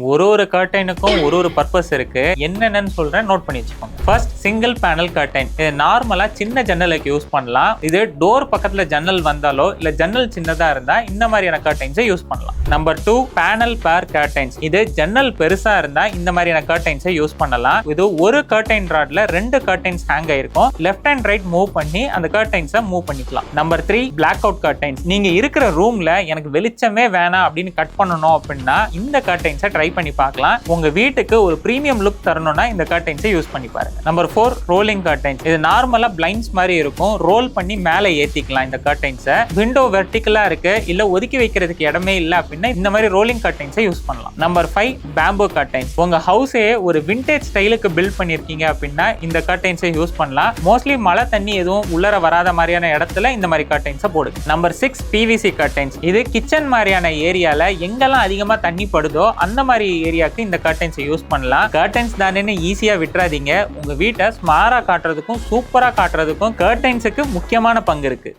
ஒரு கர்டைனுக்கும் ஒரு பர்பஸ் இருக்கு. என்னென்னு சொல்றேன், நோட் பண்ணி வச்சுக்கோங்க. First single panel curtain. இது நார்மலா சின்ன ஜன்னலுக்கு யூஸ் பண்ணலாம். இது டோர் பக்கத்துல ஜன்னல் வந்தாலோ இல்ல ஜன்னல் சின்னதா இருந்தா இந்த மாதிரியான கர்டைன்ஸை யூஸ் பண்ணலாம். நம்பர் 2 பேனல் பேர் கர்டைன்ஸ். இது ஜன்னல் பெருசா இருந்தா இந்த மாதிரியான கர்டைன்ஸை யூஸ் பண்ணலாம். இது ஒரு கர்டைன் ராட்ல 2 கர்டைன்ஸ் ஹேங் ஆயிருக்கும். லெஃப்ட் அண்ட் ரைட் மூவ் பண்ணி அந்த கர்டைன்ஸை மூவ் பண்ணிக்கலாம். Number 3 black out curtains. நீங்க இருக்கிற ரூம்ல எனக்கு வெளிச்சமே வேணாம் அப்படின்னு கட் பண்ணணும் அப்படின்னா இந்த கர்டைன்ஸை ட்ரை பண்ணி பார்க்கலாம். உங்க வீட்டுக்கு ஒரு பிரீமியம் லுக் தரணும்னா இந்த கர்டைன்ஸை யூஸ் பண்ணி பாருங்க. Number 4 rolling curtains. இது நார்மலா பிளைண்ட்ஸ் மாதிரி இருக்கும். ரோல் பண்ணி மேலே ஏத்திக்கலாம் இந்த கர்டைன்ஸை. விண்டோ வெர்டிகலா இருக்கு இல்ல ஒதுக்கி வைக்கிறதுக்கு இடமே இல்ல அப்படின்னா இந்த மாதிரி ரோலிங் கர்டைன்ஸை யூஸ் பண்ணலாம். Number 5 பேம்போ curtains. உங்க ஹவுஸே ஒரு விண்டேஜ் ஸ்டைலுக்கு பில்ட் பண்ணிருக்கீங்க அப்படின்னா இந்த கர்டைன்ஸை யூஸ் பண்ணலாம். மோஸ்ட்லி மழை தண்ணி எதுவும் உள்ளர வராத மாதிரியான இடத்துல இந்த மாதிரி கர்டைன்ஸை போடுங்க. Number 6 PVC curtains. இது கிச்சன் மாதிரியான ஏரியால எங்கெல்லாம் அதிகமா தண்ணி படுதோ அந்த மாதிரி ஏரியாக்கு இந்த கர்டைன்ஸை யூஸ் பண்ணலாம். கர்டைன்ஸ் தானேன்னு ஈஸியா விட்டுறாதீங்க. உங்க வீட்டை ஸ்மாரா காட்டுறதுக்கும் சூப்பரா காட்டுறதுக்கும் கர்டைன்ஸுக்கு முக்கியமான பங்கு இருக்கு.